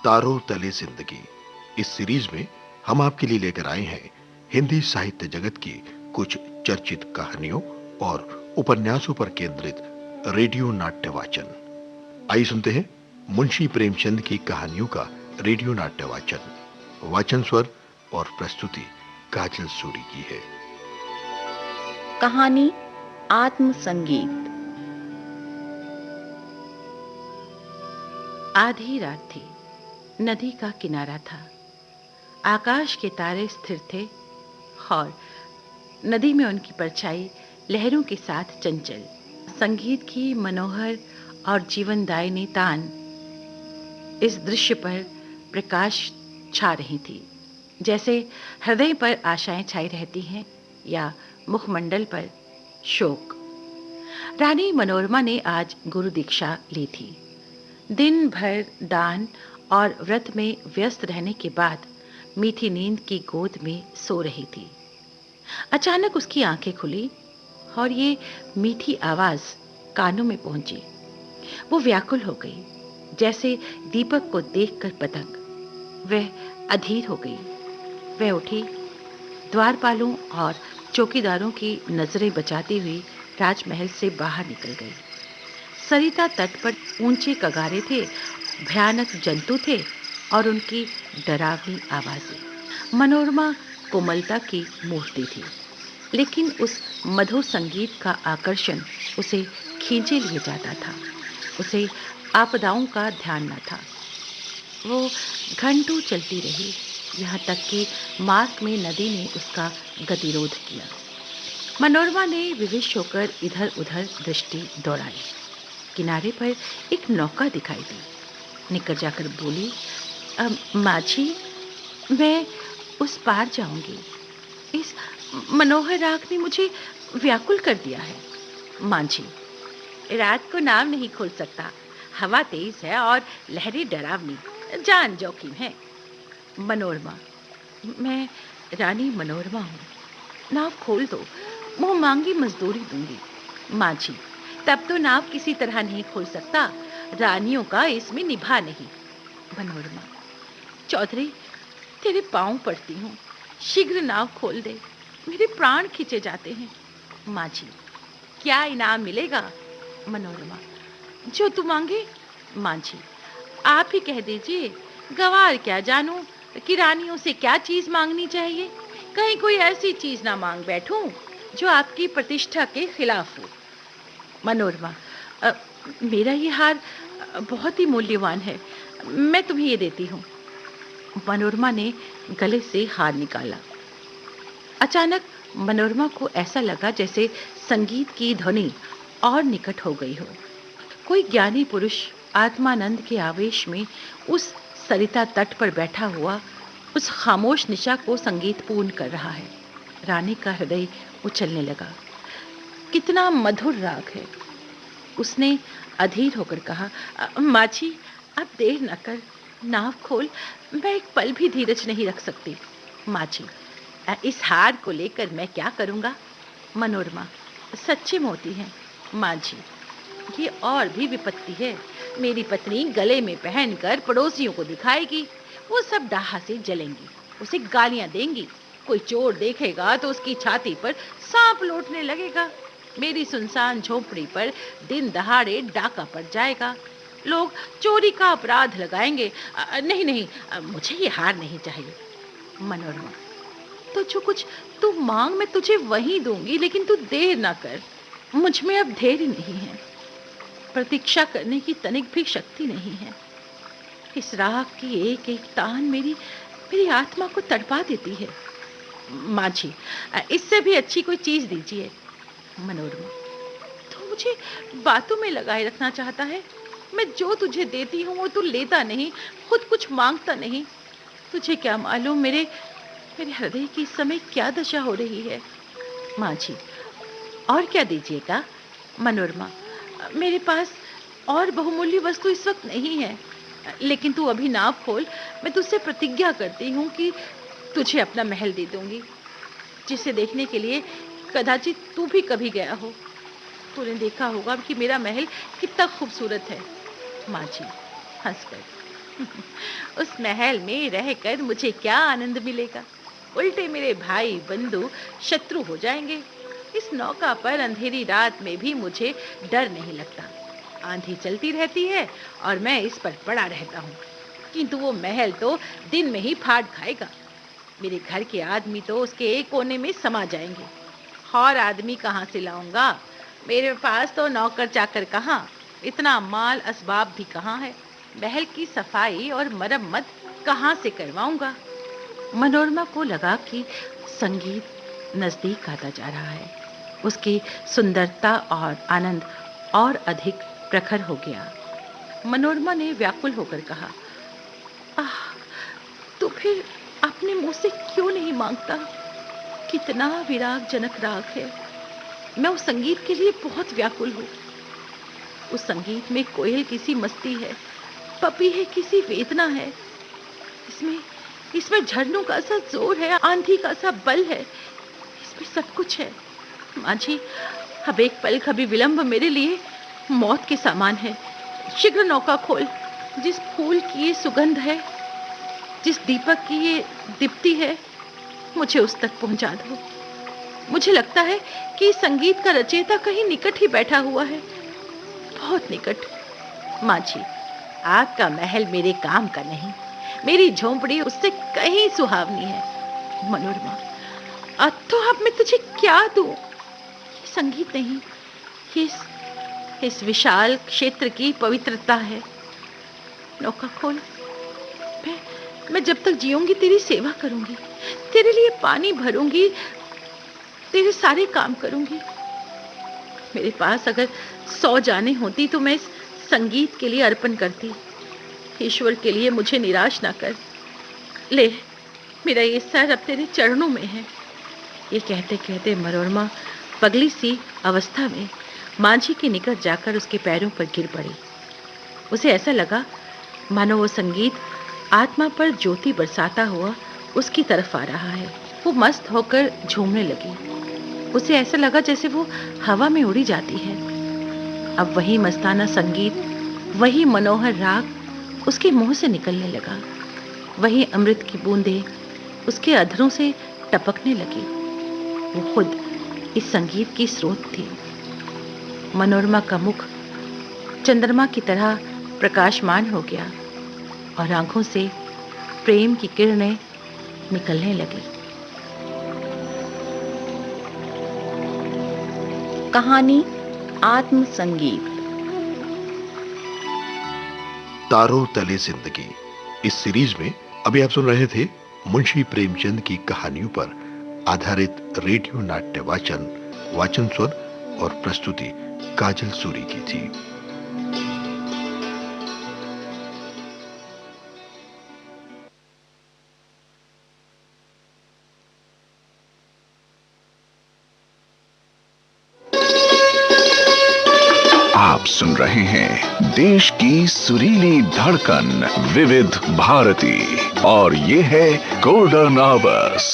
तारों तले जिंदगी। इस सीरीज में हम आपके लिए लेकर आए हैं हिंदी साहित्य जगत की कुछ चर्चित कहानियों और उपन्यासों पर केंद्रित रेडियो नाट्य वाचन। आइए सुनते हैं मुंशी प्रेमचंद की कहानियों का रेडियो नाट्य वाचन। वाचन स्वर और प्रस्तुति काजल सूरी की है। कहानी आत्म संगीत। आधी रात थी। नदी का किनारा था। आकाश के तारे स्थिर थे और नदी में उनकी परछाई लहरों के साथ चंचल। संगीत की मनोहर और जीवनदायिनी तान इस दृश्य पर प्रकाश छा रही थी, जैसे हृदय पर आशाएं छाई रहती हैं या मुखमंडल पर शोक। रानी मनोरमा ने आज गुरु दीक्षा ली थी। दिन भर दान और व्रत में व्यस्त रहने के बाद मीठी नींद की गोद में सो रही थी। अचानक उसकी आंखें खुली और ये मीठी आवाज कानों में पहुंची। वो व्याकुल हो गई, जैसे दीपक को देखकर पतंग। वह अधीर हो गई। वह उठी, द्वारपालों और चौकीदारों की नजरें बचाती हुई राजमहल से बाहर निकल गई। सरिता तट पर ऊंचे कगारे थे, भयानक जंतु थे और उनकी डरावनी आवाजें। मनोरमा कोमलता की मूर्ति थी, लेकिन उस मधुर संगीत का आकर्षण उसे खींचे लिए जाता था। उसे आपदाओं का ध्यान न था। वो घंटों चलती रही, यहाँ तक कि मार्ग में नदी ने उसका गतिरोध किया। मनोरमा ने विवश होकर इधर उधर दृष्टि दौड़ाई। किनारे पर एक नौका दिखाई दी। निकट जाकर बोली, माझी, मैं उस पार जाऊंगी। इस मनोहर राग ने मुझे व्याकुल कर दिया है। माझी, रात को नाव नहीं खोल सकता। हवा तेज है और लहरें डरावनी, जान जोखिम है। मनोरमा, मैं रानी मनोरमा हूँ। नाव खोल दो, मुंह मांगी मजदूरी दूंगी। माझी, तब तो नाव किसी तरह नहीं खोल सकता। रानियों का इसमें निभा नहीं। मनोरमा, चौधरी, तेरे पांव पड़ती हूँ, शीघ्र नाव खोल दे, मेरे प्राण खींचे जाते हैं। माझी, क्या इनाम मिलेगा? मनोरमा, जो तू मांगे। माझी, आप ही कह दीजिए, गवार क्या जानूं कि रानियों से क्या चीज मांगनी चाहिए। कहीं कोई ऐसी चीज ना मांग बैठूं जो आपकी प्रतिष्ठा के खिलाफ हो। मनोरमा, मेरा ये हार बहुत ही मूल्यवान है, मैं तुम्हें ये देती हूँ। मनोरमा ने गले से हार निकाला। अचानक मनोरमा को ऐसा लगा जैसे संगीत की ध्वनि और निकट हो गई हो। कोई ज्ञानी पुरुष आत्मानंद के आवेश में उस सरिता तट पर बैठा हुआ उस खामोश निशा को संगीतपूर्ण कर रहा है। रानी का हृदय उछलने लगा। कितना मधुर राग है। उसने अधीर होकर कहा, माझी, अब देर न कर, नाव खोल, मैं एक पल भी धीरज नहीं रख सकती। माझी, इस हार को लेकर मैं क्या करूंगा? मनोरमा, सच्चे मोती हैं। माझी, ये और भी विपत्ति है। मेरी पत्नी गले में पहनकर पड़ोसियों को दिखाएगी, वो सब डाहा से जलेंगी, उसे गालियां देंगी। कोई चोर देखेगा तो उसकी छाती पर सांप लौटने लगेगा। मेरी सुनसान झोपड़ी पर दिन दहाड़े डाका पड़ जाएगा। लोग चोरी का अपराध लगाएंगे। नहीं नहीं, मुझे ये हार नहीं चाहिए। मनोरमा, तो जो कुछ तू मांग मैं तुझे वही दूंगी, लेकिन तू देर ना कर। मुझ में अब धैर्य नहीं है, प्रतीक्षा करने की तनिक भी शक्ति नहीं है। इस राग की एक एक तान मेरी मेरी आत्मा को तड़पा देती है। माझी, इससे भी अच्छी कोई चीज दीजिए। मनोरमा, तू मुझे बातों में लगाए रखना चाहता है। मैं जो तुझे देती हूँ वो तू लेता नहीं, खुद कुछ मांगता नहीं। तुझे क्या मालूम मेरे मेरे हृदय की इस समय क्या दशा हो रही है। माझी, और क्या दीजिएगा? मनोरमा, मेरे पास और बहुमूल्य वस्तु इस वक्त नहीं है, लेकिन तू अभी नाव खोल, मैं तुझसे प्रतिज्ञा करती हूँ कि तुझे अपना महल दे दूंगी, जिसे देखने के लिए कदाचित तू भी कभी गया हो। तूने देखा होगा कि मेरा महल कितना खूबसूरत है। माझी हंसकर, उस महल में रहकर मुझे क्या आनंद मिलेगा? उल्टे मेरे भाई बंधु शत्रु हो जाएंगे। इस नौका पर अंधेरी रात में भी मुझे डर नहीं लगता। आंधी चलती रहती है और मैं इस पर पड़ा रहता हूँ, किंतु वो महल तो दिन में ही फाड़ खाएगा। मेरे घर के आदमी तो उसके एक कोने में समा जाएंगे। और आदमी कहाँ से लाऊंगा? मेरे पास तो नौकर चाकर कहाँ, इतना माल असबाब भी कहाँ है। महल की सफाई और मरम्मत कहाँ से करवाऊंगा? मनोरमा को लगा कि संगीत नजदीक आता जा रहा है। उसकी सुंदरता और आनंद और अधिक प्रखर हो गया। मनोरमा ने व्याकुल होकर कहा, आह, तो फिर अपने मुंह से क्यों नहीं मांगता? कितना विरागजनक राग है। मैं उस संगीत के लिए बहुत व्याकुल हूँ। उस संगीत में कोयल किसी मस्ती है, पपीहे किसी वेदना है। इसमें झरनों का सा जोर है, आंधी का सा बल है। इसमें सब कुछ है। माझी, अब एक पल का भी विलंब मेरे लिए मौत के समान है। शीघ्र नौका खोल। जिस फूल की ये सुगंध है, जिस दीपक की ये दीप्ति है, मुझे उस तक पहुंचा दो। मुझे लगता है कि संगीत का रचयिता कहीं निकट ही बैठा हुआ है, बहुत निकट। माझी, आपका महल मेरे काम का नहीं, मेरी झोंपड़ी उससे कहीं सुहावनी है। मनोरमा, तो अब मैं तुझे क्या दूं? ये संगीत नहीं, इस विशाल क्षेत्र की पवित्रता है। नौका खोल। मैं जब तक जीऊंगी तेरी सेवा करूंगी, तेरे लिए पानी भरूंगी, तेरे सारे काम करूंगी। मेरे पास अगर 100 जानें होती तो मैं इस संगीत के लिए अर्पण करती। ईश्वर के लिए मुझे निराश ना कर। ले, मेरा ये सर अब तेरे चरणों में है। ये कहते कहते मनोरमा पगली सी अवस्था में माझी के निकट जाकर उसके पैरों पर गिर पड़ी। उसे ऐसा लगा मानो वो संगीत आत्मा पर ज्योति बरसाता हुआ उसकी तरफ आ रहा है। वो मस्त होकर झूमने लगी। उसे ऐसा लगा जैसे वो हवा में उड़ी जाती है। अब वही मस्ताना संगीत, वही मनोहर राग उसके मुंह से निकलने लगा। वही अमृत की बूंदें उसके अधरों से टपकने लगी। वो खुद इस संगीत की स्रोत थी। मनोरमा का मुख चंद्रमा की तरह प्रकाशमान हो गया और आंखों से प्रेम की किरणें निकलने लगी। कहानी आत्म संगीत। तारों तले जिंदगी, इस सीरीज में अभी आप सुन रहे थे मुंशी प्रेमचंद की कहानियों पर आधारित रेडियो नाट्य वाचन स्वर और प्रस्तुति काजल सूरी की थी। आप सुन रहे हैं देश की सुरीली धड़कन विविध भारती और ये है गोल्डन आवर्स।